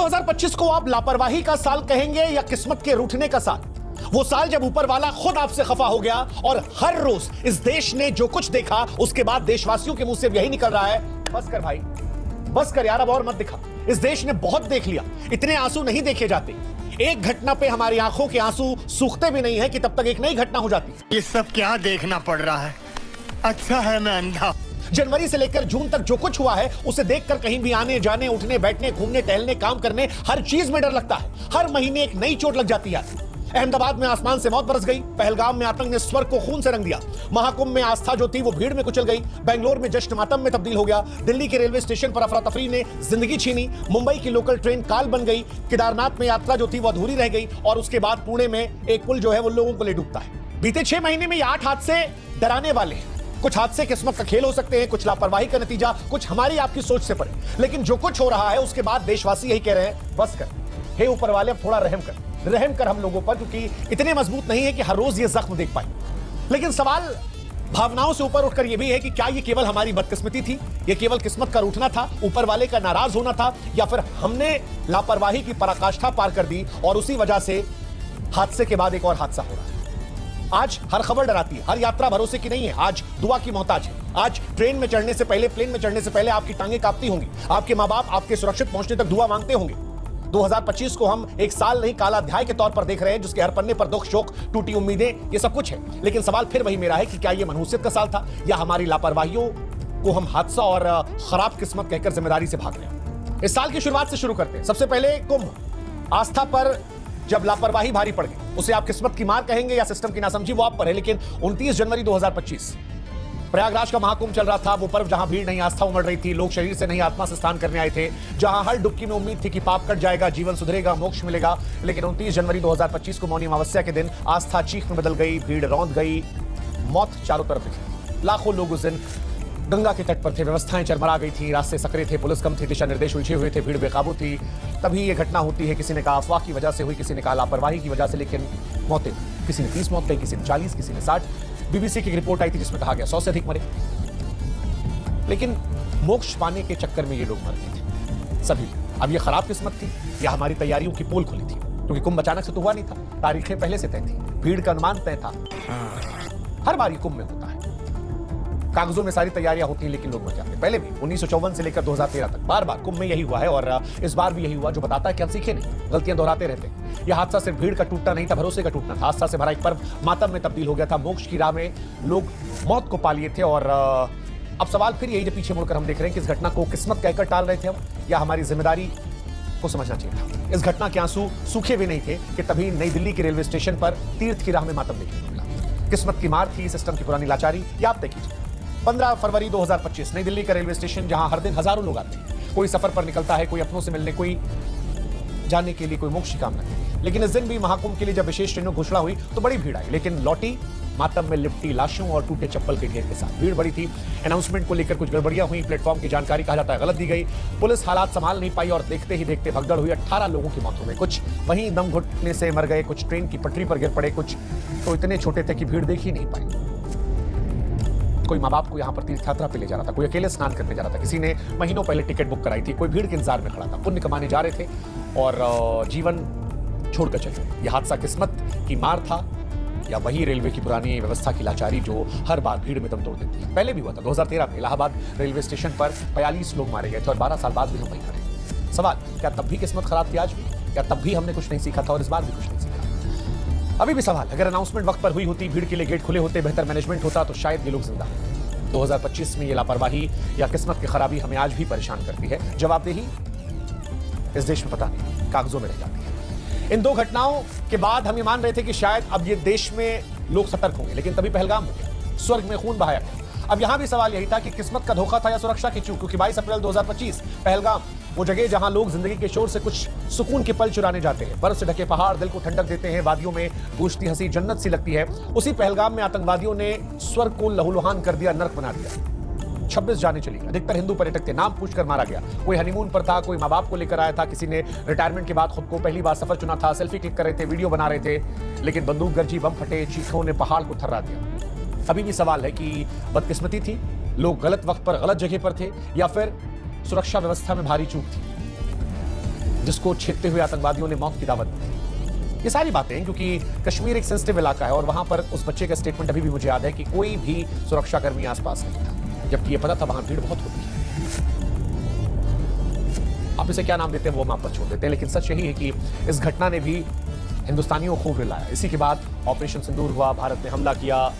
2025 को आप लापरवाही का साल कहेंगे या किस्मत के रूठने का साल? वो साल जब ऊपर वाला खुद आपसे खफा हो गया और हर रोज इस देश ने जो कुछ देखा उसके बाद देशवासियों के मुंह से यही निकल रहा है, बस कर भाई, बस कर यार, अब और मत दिखा। इस देश ने बहुत देख लिया, इतने आंसू नहीं देखे जाते। एक घटना पे हमारी आंखों के आंसू सूखते भी नहीं है कि तब तक एक नई घटना हो जाती। ये सब क्या देखना पड़ रहा है? अच्छा है मैं अंधा। जनवरी से लेकर जून तक जो कुछ हुआ है उसे देखकर कहीं भी आने जाने, उठने बैठने, घूमने टहलने, काम करने, हर चीज में डर लगता है। हर महीने एक नई चोट लग जाती है। अहमदाबाद में आसमान से मौत बरस गई, पहलगाम में आतंक ने स्वर्ग को खून से रंग दिया, महाकुंभ में आस्था जो थी वो भीड़ में कुचल गई, बेंगलोर में जश्न मातम में तब्दील हो गया, दिल्ली के रेलवे स्टेशन पर अफरा तफरी ने जिंदगी छीनी, मुंबई की लोकल ट्रेन काल बन गई, केदारनाथ में यात्रा जो थी वो अधूरी रह गई और उसके बाद पुणे में एक पुल जो है वो लोगों को ले डूबता है। बीते 6 महीने में ये 8 हादसे डराने वाले हैं। कुछ हादसे किस्मत का खेल हो सकते हैं, कुछ लापरवाही का नतीजा, कुछ हमारी आपकी सोच से परे, लेकिन जो कुछ हो रहा है उसके बाद देशवासी यही कह रहे हैं, बस कर, हे ऊपर वाले अब थोड़ा रहम कर हम लोगों पर, क्योंकि इतने मजबूत नहीं है कि हर रोज ये जख्म देख पाए। लेकिन सवाल भावनाओं से ऊपर उठकर यह भी है कि क्या ये केवल हमारी बदकिस्मती थी, ये केवल किस्मत का रूठना था, ऊपर वाले का नाराज होना था, या फिर हमने लापरवाही की पराकाष्ठा पार कर दी और उसी वजह से हादसे के बाद एक और हादसा हो रहा है। आज हर खबर डराती है, हर यात्रा भरोसे की नहीं है, आज दुआ की मोहताज है। आज ट्रेन में चढ़ने से पहले, प्लेन में चढ़ने से पहले आपकी टांगें कांपती होंगी, आपके मां बाप आपके सुरक्षित पहुंचने तक दुआ मांगते होंगे। 2025 को हम एक साल नहीं काला अध्याय के तौर पर देख रहे हैं, जिसके हर पन्ने पर दुख, शोक, टूटी उम्मीदें, ये सब कुछ है। लेकिन सवाल फिर वही मेरा है कि क्या ये मनहूसियत का साल था या हमारी लापरवाहियों को हम हादसा और खराब किस्मत कहकर जिम्मेदारी से भाग रहे हैं। इस साल की शुरुआत से शुरू करते हैं। सबसे पहले कुंभ, आस्था पर जब लापरवाही भारी पड़ गई, उसे आप किस्मत की मार कहेंगे या सिस्टम की नासमझी, वो आप पर है। लेकिन 29 जनवरी 2025 प्रयागराज का महाकुंभ चल रहा था, वो पर्व जहां भीड़ नहीं आस्था उमड़ रही थी, लोग शरीर से नहीं आत्मा से स्नान करने आए थे, जहां हर डुबकी में उम्मीद थी कि पाप कट जाएगा, जीवन सुधरेगा, मोक्ष मिलेगा। लेकिन 29 जनवरी 2025 को मौनी अमावस्या के दिन आस्था चीख में बदल गई, भीड़ रौंद गई, मौत चारों तरफ दिखी। लाखों लोग उस दिन गंगा के तट पर थे, व्यवस्थाएं चरमरा गई थी, रास्ते सकरे थे, पुलिस कम थी, दिशा निर्देश उलझे हुए थे, भीड़ बेकाबू थी। तभी ये घटना होती है। किसी ने कहा अफवाह की वजह से हुई, किसी ने कहा लापरवाही की वजह से, लेकिन मौतें, किसी ने 30 मौत कही, किसी ने 40, किसी ने 60। बीबीसी की एक रिपोर्ट आई थी जिसमें कहा गया 100 से अधिक मरे। लेकिन मोक्ष पाने के चक्कर में ये लोग मर गए थे सभी। अब ये खराब किस्मत थी या हमारी तैयारियों की पोल खुली थी? क्योंकि कुंभ अचानक से तो हुआ नहीं था, तारीखें पहले से तय थी, भीड़ का अनुमान तय था। हर बार ये कुंभ में होता है, कागजों में सारी तैयारियां होती हैं लेकिन लोग मर जाते हैं। पहले भी 1954 से लेकर 2013 तक बार बार कुंभ में यही हुआ है और इस बार भी यही हुआ, जो बताता है कि हम सीखे नहीं, गलतियां दोहराते रहते हैं। यह हादसा सिर्फ भीड़ का टूटना नहीं था, भरोसे का टूटना था। आस्था से भरा एक पर्व मातम में तब्दील हो गया था, मोक्ष की राह में लोग मौत को पा लिए थे। और अब सवाल फिर यही, जब पीछे मुड़कर हम देख रहे हैं कि इस घटना को किस्मत कहकर टाल रहे थे हम, या हमारी जिम्मेदारी को समझना चाहिए था। इस घटना के आंसू सूखे भी नहीं थे कि तभी नई दिल्ली के रेलवे स्टेशन पर तीर्थ की राह में मातम देखने को मिला। किस्मत की मार थी, सिस्टम की पुरानी लाचारी, या आप तय कीजिए। 15 फरवरी 2025 नई दिल्ली का रेलवे स्टेशन, जहां हर दिन हजारों लोग आते हैं, कोई सफर पर निकलता है, कोई अपनों से मिलने, कोई जाने के लिए, कोई मोक्ष की कामना के लिए। लेकिन इस दिन भी महाकुंभ के लिए जब विशेष ट्रेनों घोषणा हुई तो बड़ी भीड़ आई, लेकिन लौटी मातम में लिपटी लाशों और टूटे चप्पल के ढेर के साथ। भीड़ बड़ी थी, अनाउंसमेंट को लेकर कुछ गड़बड़ियां हुई, प्लेटफॉर्म की जानकारी कहा जाता है गलत दी गई, पुलिस हालात संभाल नहीं पाई और देखते ही देखते भगदड़ हुई। 18 लोगों की मौत हो गई, कुछ वहीं दम घुटने से मर गए, कुछ ट्रेन की पटरी पर गिर पड़े, कुछ तो इतने छोटे थे कि भीड़ देख ही नहीं पाई। कोई माँ बाप को यहाँ पर तीर्थ यात्रा पे ले जा रहा था, कोई अकेले स्नान करने जा रहा था, किसी ने महीनों पहले टिकट बुक कराई थी, कोई भीड़ के इंतजार में खड़ा था, पुण्य कमाने जा रहे थे और जीवन छोड़कर चले। यह हादसा किस्मत की मार था या वही रेलवे की पुरानी व्यवस्था की लाचारी जो हर बार भीड़ में दम तोड़ देती है? पहले भी हुआ था 2013 में इलाहाबाद रेलवे स्टेशन पर 45 लोग मारे गए थे और 12 साल बाद भी हम वहीं खड़े। सवाल, क्या तब भी किस्मत खराब थी आज भी? क्या तब भी हमने कुछ नहीं सीखा था और इस बार भी कुछ नहीं सीखा? अभी भी सवाल, अगर अनाउंसमेंट वक्त पर हुई होती, भीड़ के लिए गेट खुले होते, बेहतर मैनेजमेंट होता, तो शायद ये लोग जिंदा होते। 2025 में ये लापरवाही या किस्मत की खराबी हमें आज भी परेशान करती है। जवाबदेही इस देश में पता नहीं, कागजों में रह जाती है। इन दो घटनाओं के बाद हम ये मान रहे थे कि शायद अब ये देश में लोग सतर्क होंगे, लेकिन तभी पहलगाम हो गया, स्वर्ग में खून बहाया गया। अब यहां भी सवाल यही था कि किस्मत का धोखा था या सुरक्षा की चूक, क्योंकि 22 अप्रैल 2025 पहलगाम, वो जगह जहां लोग जिंदगी के शोर से कुछ सुकून के पल चुराने जाते हैं, बर्फ से ढके पहाड़ दिल को ठंडक देते हैं, वादियों में गूंजती हंसी जन्नत सी लगती है, उसी पहलगाम में आतंकवादियों ने स्वर्ग को लहूलुहान कर दिया, नर्क बना दिया। 26 जाने चली, अधिकतर हिंदू पर्यटक थे, नाम पूछकर मारा गया। कोई हनीमून पर था, कोई माँ बाप को लेकर आया था, किसी ने रिटायरमेंट के बाद खुद को पहली बार सफर चुना था, सेल्फी क्लिक कर रहे थे, वीडियो बना रहे थे, लेकिन बंदूक गर्जी, बम फटे, चीखों ने पहाड़ को थर्रा दिया। अभी भी सवाल है कि बदकिस्मती थी, लोग गलत वक्त पर गलत जगह पर थे, या फिर सुरक्षा व्यवस्था में भारी चूक थी। जिसको छेदते हुए आतंकवादियों ने मौत की दावत दी। ये सारी बातें, क्योंकि कश्मीर एक सेंसिटिव इलाका है और वहां पर उस बच्चे का स्टेटमेंट अभी भी मुझे याद है कि कोई भी सुरक्षाकर्मी आसपास नहीं था, जबकि ये पता था वहां भीड़ बहुत होती है। आप इसे क्या नाम देते हैं वो हम आप पर छोड़ देते हैं, लेकिन सच यही है कि इस घटना ने भी हिंदुस्तानियों को खूब रुलाया। इसी के बाद ऑपरेशन सिंदूर हुआ, भारत ने हमला किया,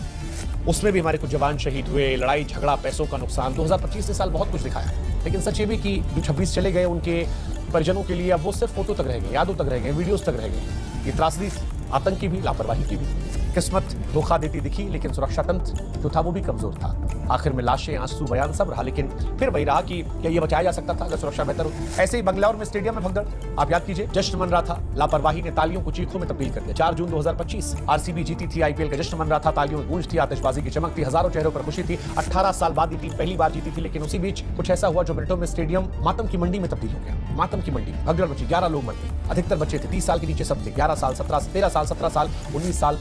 उसमें भी हमारे कुछ जवान शहीद हुए, लड़ाई झगड़ा, पैसों का नुकसान। 2025 ने साल बहुत कुछ दिखाया, लेकिन सच ये भी कि जो 26 चले गए उनके परिजनों के लिए अब वो सिर्फ फोटो तक रह गए, यादों तक रह गए, वीडियोस तक रह गए। ये त्रासदी आतंक की भी, लापरवाही की भी। किस्मत धोखा देती दिखी, लेकिन सुरक्षा तंत्र जो था वो भी कमजोर था। आखिर में लाशें, आंसू, बयान सब रहा, लेकिन फिर वही रहा कि क्या ये बचाया जा सकता था अगर सुरक्षा बेहतर हो। ऐसे ही बंगलौर में स्टेडियम में भगदड़, आप याद कीजिए, जश्न मन रहा था, लापरवाही ने तालियों को चीखों में तब्दील कर दिया। 4 जून 2025 आरसीबी जीती थी, आईपीएल का जश्न मन रहा था, तालियों में गूंज थी, आतिशबाजी की चमक थी, हजारों चेहरों पर खुशी थी। 18 साल बाद ये टीम पहली बार जीती थी, लेकिन उसी बीच कुछ ऐसा हुआ जो मिनटों में स्टेडियम मातम की मंडी में तब्दील हो गया। मातम की मंडी, भगदड़ मची, 11 लोग मर गए, अधिकतर बच्चे थे, 30 साल के नीचे सब थे, 11 साल, 13 साल, 17 साल, 19 साल।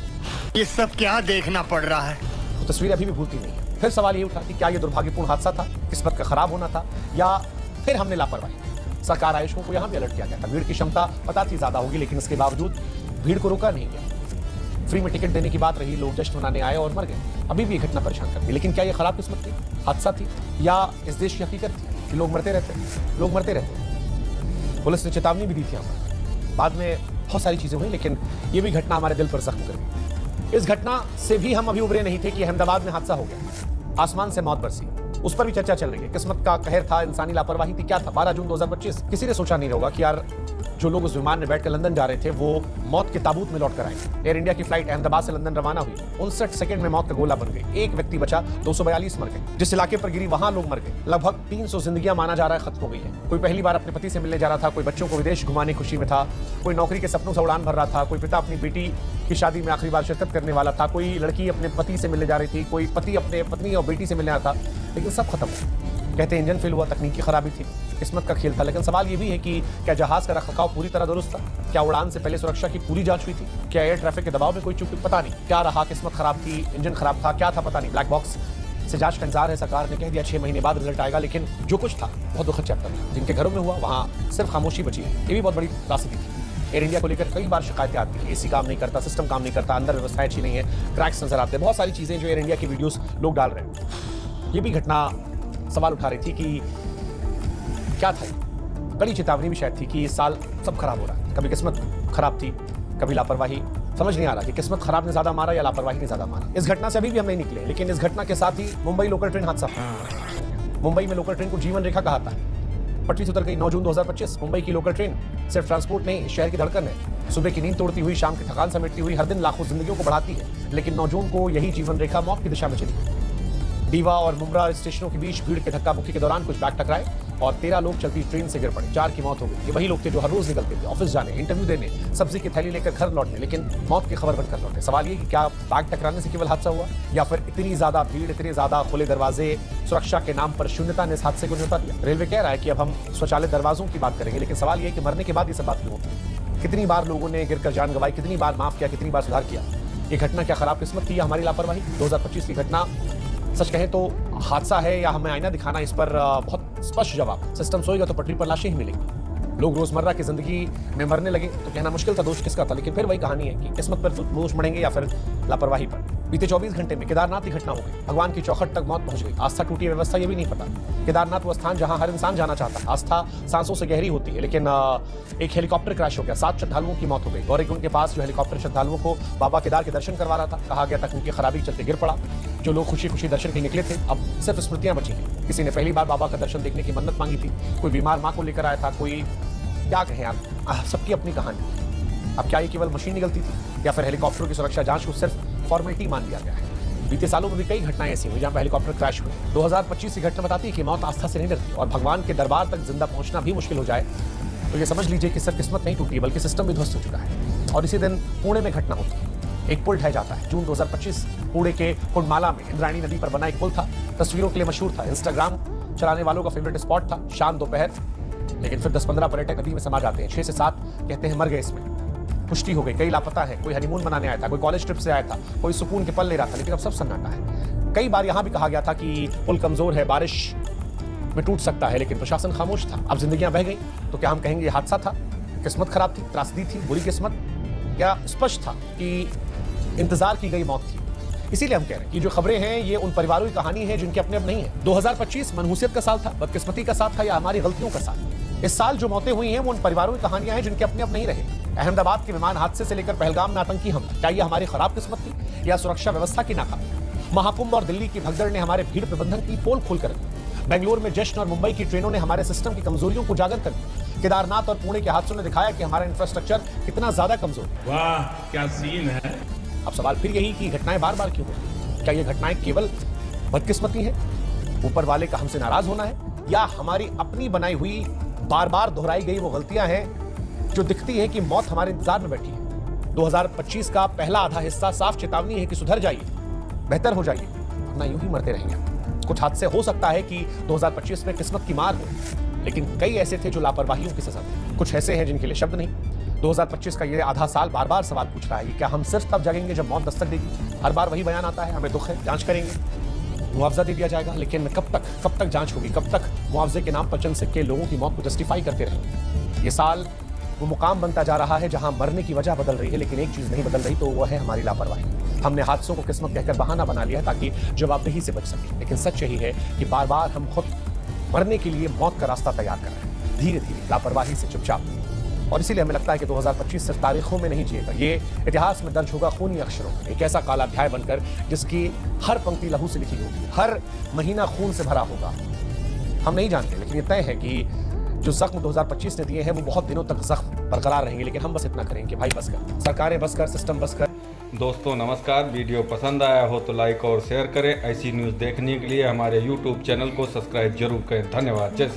ये सब क्या देखना पड़ रहा है? वो तस्वीर अभी भी भूलती नहीं है। फिर सवाल ये उठा कि क्या ये दुर्भाग्यपूर्ण हादसा था, किस्मत का खराब होना था, या फिर हमने लापरवाही। सरकार आयुषों को यहां भी अलर्ट किया गया था। भीड़ की क्षमता पता थी ज्यादा होगी, लेकिन इसके बावजूद भीड़ को रोका नहीं गया। फ्री में टिकट देने की बात रही, लोग जश्न मनाने आए और मर गए। अभी भी ये घटना परेशान करती है, लेकिन क्या ये खराब किस्मत थी, हादसा थी, या इस देश की हकीकत थी कि लोग मरते रहते। पुलिस ने चेतावनी भी दी थी हमें, बाद में बहुत सारी चीजें हुई, लेकिन ये भी घटना हमारे दिल पर जख्म कर गई। इस घटना से भी हम अभी उबरे नहीं थे कि अहमदाबाद में हादसा हो गया, आसमान से मौत बरसी, उस पर भी चर्चा चल रही है। किस्मत का कहर था, इंसानी लापरवाही थी, क्या था? 12 जून 2025 किसी ने सोचा नहीं होगा कि यार जो लोग उस विमान में बैठकर लंदन जा रहे थे वो मौत के ताबूत में लौट कर आए। एयर इंडिया की फ्लाइट अहमदाबाद से लंदन रवाना हुई, 59 सेकंड में मौत का गोला बन गई। एक व्यक्ति बचा, 242 मर गए। जिस इलाके पर गिरी वहां लोग मर गए। लगभग 300 जिंदगियां माना जा रहा है खत्म हो गई है। कोई पहली बार अपने पति से मिलने जा रहा था, कोई बच्चों को विदेश घुमाने की खुशी में था, कोई नौकरी के सपनों से उड़ान भर रहा था, कोई पिता अपनी बेटी की शादी में आखिरी बार शिरकत करने वाला था, कोई लड़की अपने पति से मिलने जा रही थी, कोई पति अपने पत्नी और बेटी से मिलने आया था, लेकिन सब खत्म हो। कहते हैं इंजन फेल हुआ, तकनीकी खराबी थी, किस्मत का खेल था। लेकिन सवाल ये भी है कि क्या जहाज का रखरखाव पूरी तरह दुरुस्त था? क्या उड़ान से पहले सुरक्षा की पूरी जांच हुई थी? क्या एयर ट्रैफिक के दबाव में कोई चूक? पता नहीं क्या रहा, किस्मत खराब थी, इंजन खराब था, क्या था पता नहीं। ब्लैक बॉक्स से जांच का इंतजार है, सरकार ने कह दिया 6 महीने बाद रिजल्ट आएगा, लेकिन जो कुछ था बहुत दुखद चैप्टर था। जिनके घरों में हुआ वहां सिर्फ खामोशी बची है, ये भी बहुत बड़ी त्रासदी थी। एयर इंडिया को लेकर कई बार शिकायतें आती हैं, एसी काम नहीं करता, सिस्टम काम नहीं करता, अंदर व्यवस्थाएं अच्छी नहीं है, क्रैक्स नजर आते हैं, बहुत सारी चीजें जो एयर इंडिया की वीडियोस लोग डाल रहे हैं। ये भी घटना सवाल उठा रही थी कि क्या था। बड़ी चेतावनी भी शायद थी कि इस साल सब खराब हो रहा है। कभी किस्मत खराब थी, कभी लापरवाही। समझ नहीं आ रहा कि किस्मत खराब ने ज्यादा मारा या लापरवाही ने ज्यादा मारा। इस घटना से अभी भी हम नहीं निकले, लेकिन इस घटना के साथ ही मुंबई लोकल ट्रेन हादसा। मुंबई में लोकल ट्रेन को जीवन रेखा कहा था। पटरी से उतर गई 9 जून 2025। मुंबई की लोकल ट्रेन सिर्फ ट्रांसपोर्ट नहीं, शहर की धड़कन है। सुबह की नींद तोड़ती हुई, शाम की थकान समेटती हुई, हर दिन लाखों जिंदगियों को बढ़ाती है। लेकिन 9 जून को यही जीवन रेखा मौत की दिशा में चली। डीवा और मुमरा स्टेशनों के बीच भीड़ के धक्का मुक्की के दौरान कुछ बैग टकराए और 13 लोग चलती ट्रेन से गिर पड़े। 4 की मौत हो गई। ये वही लोग थे जो हर रोज निकलते थे ऑफिस जाने, इंटरव्यू देने, सब्जी की थैली लेकर घर लौटने, लेकिन मौत की खबर बनकर लौटे। सवाल ये कि क्या बैग टकराने से केवल हादसा हुआ, या फिर इतनी ज्यादा भीड़, इतने ज्यादा खुले दरवाजे, सुरक्षा के नाम पर शून्यता ने इस हादसे को न्योता दिया। रेलवे कह रहा है कि अब हम स्वचालित दरवाजों की बात करेंगे, लेकिन सवाल ये कि मरने के बाद ये सब बात क्यों होती? कितनी बार लोगों ने गिरकर जान गंवाई, कितनी बार माफ किया, कितनी बार सुधार किया? ये घटना क्या खराब किस्मत थी या हमारी लापरवाही? 2025 की घटना सच कहें तो हादसा है या हमें आईना दिखाना, इस पर बहुत स्पष्ट जवाब। सिस्टम सोएगा तो पटरी पर लाशें ही मिलेंगी। लोग रोजमर्रा की जिंदगी में मरने लगे तो कहना मुश्किल था दोष किसका था, लेकिन फिर वही कहानी है कि किस्मत पर दोष मढ़ेंगे या फिर लापरवाही पर। बीते 24 घंटे में केदारनाथ की घटना हो गई। भगवान की चौखट तक मौत पहुंच गई। आस्था टूटी, व्यवस्था ये भी नहीं पता। केदारनाथ वो स्थान जहां हर इंसान जाना चाहता। आस्था सांसों से गहरी होती है, लेकिन एक हेलीकॉप्टर क्रैश हो गया, 7 श्रद्धालुओं की मौत हो गई। गौरीकुंड के पास जो हेलीकॉप्टर श्रद्धालुओं को बाबा केदार के दर्शन करवा रहा था, कहा गया था कि उनकी खराबी के चलते गिर पड़ा। जो लोग खुशी खुशी दर्शन के निकले थे, अब सिर्फ स्मृतियां बची हैं। किसी ने पहली बार बाबा का दर्शन देखने की मन्नत मांगी थी, कोई बीमार माँ को लेकर आया था, कोई क्या कहें आप, सबकी अपनी कहानी। अब क्या ये केवल मशीन निकलती थी या फिर हेलीकॉप्टरों की सुरक्षा जांच को सिर्फ फॉर्मेलिटी मान लिया गया है? बीते सालों में भी कई घटनाएं ऐसी हुई जहां पर हेलीकॉप्टर क्रैश हुए। 2025 की घटना बताती है कि मौत आस्था से नहीं डरती, और भगवान के दरबार तक जिंदा पहुंचना भी मुश्किल हो जाए तो ये समझ लीजिए कि सिर्फ किस्मत नहीं टूटी, बल्कि सिस्टम भी ध्वस्त हो चुका है। और इसी दिन पुणे में घटना होती है। एक पुल ढह जाता है। जून 2025 पुणे के कुंडमाला में इंद्रायणी नदी पर बना एक पुल था। तस्वीरों के लिए मशहूर था, इंस्टाग्राम चलाने वालों का फेवरेट स्पॉट था। शाम दोपहर, लेकिन फिर 10-15 पर्यटक नदी में समा जाते हैं। 6 से 7 कहते हैं मर गए इसमें। पुष्टि हो गई, कई लापता है। कोई हनीमून मनाने आया था, कोई कॉलेज ट्रिप से आया था, कोई सुकून के पल ले रहा था, लेकिन अब सब सन्नाटा है। कई बार यहां भी कहा गया था कि पुल कमजोर है, बारिश में टूट सकता है, लेकिन प्रशासन खामोश था। अब जिंदगियां बह गई तो क्या हम कहेंगे हादसा था किस्मत खराब थी, त्रासदी थी, बुरी किस्मत, या स्पष्ट था कि इंतजार की गई मौत थी? इसीलिए हम कह रहे हैं कि जो खबरें हैं ये उन परिवारों की कहानी है जिनके अपने अब नहीं है। 2025 मनहूसियत का साल था, बदकिस्मती का साल था, या हमारी गलतियों का साल? इस साल जो मौतें हुई हैं वो उन परिवारों की कहानियां हैं जिनके अपने अब नहीं रहे। अहमदाबाद के विमान हादसे से लेकर पहलगाम में आतंकी हमला, क्या ये हमारी खराब किस्मत थी या सुरक्षा व्यवस्था की नाकामी? महाकुंभ और दिल्ली की भगदड़ ने हमारे भीड़ प्रबंधन की पोल खोल कर दी। बेंगलुरु में जश्न और मुंबई की ट्रेनों ने हमारे सिस्टम की कमजोरियों को उजागर कर दिया। केदारनाथ और पुणे के हादसों ने दिखाया कि हमारा इंफ्रास्ट्रक्चर कितना ज्यादा कमजोर है। वाह क्या सीन है। अब सवाल फिर यही कि घटनाएं बार बार क्यों होती? क्या ये घटनाएं केवल बदकिस्मती है, ऊपर वाले का हमसे नाराज होना है, या हमारी अपनी बनाई हुई बार बार दोहराई गई वो गलतियां हैं जो दिखती हैं कि मौत हमारे इंतजार में बैठी है? 2025 का पहला आधा हिस्सा साफ चेतावनी है कि सुधर जाइए, बेहतर हो जाइए, वरना यूं ही मरते रहेंगे। कुछ हादसे हो सकता है कि 2025 में किस्मत की मार हो, लेकिन कई ऐसे थे जो लापरवाहियों की सजा थे। कुछ ऐसे हैं जिनके लिए शब्द नहीं। 2025 का ये आधा साल बार बार सवाल पूछ रहा है कि क्या हम सिर्फ तब जागेंगे जब मौत दस्तक देगी? हर बार वही बयान आता है, हमें दुख है, जांच करेंगे, मुआवजा दे दिया जाएगा, लेकिन कब तक जांच होगी? कब तक मुआवजे के नाम पर चंद सिक्के लोगों की मौत को जस्टिफाई करते रहेंगे? ये साल वो मुकाम बनता जा रहा है जहां मरने की वजह बदल रही है, लेकिन एक चीज नहीं बदल रही, तो वो है हमारी लापरवाही। हमने हादसों को किस्मत कहकर बहाना बना लिया है ताकि जवाबदेही से बच सके, लेकिन सच यही है कि बार बार हम खुद मरने के लिए मौत का रास्ता तैयार कर रहे हैं, धीरे धीरे, लापरवाही से, चुपचाप। और इसीलिए हमें लगता है कि 2025 सिर्फ तारीखों में नहीं जिएगा, ये इतिहास में दर्ज होगा खूनी अक्षरों में, एक ऐसा काला अध्याय बनकर जिसकी हर पंक्ति लहू से लिखी होगी, हर महीना खून से भरा होगा। हम नहीं जानते, लेकिन ये तय है कि जो जख्म 2025 ने दिए हैं वो बहुत दिनों तक जख्म बरकरार रहेंगे। लेकिन हम बस इतना करें कि भाई बस कर, सरकारें बस कर, सिस्टम बस कर। दोस्तों नमस्कार, वीडियो पसंद आया हो तो लाइक और शेयर करें। ऐसी न्यूज़ देखने के लिए हमारे YouTube चैनल को सब्सक्राइब जरूर करें। धन्यवाद। जय श्री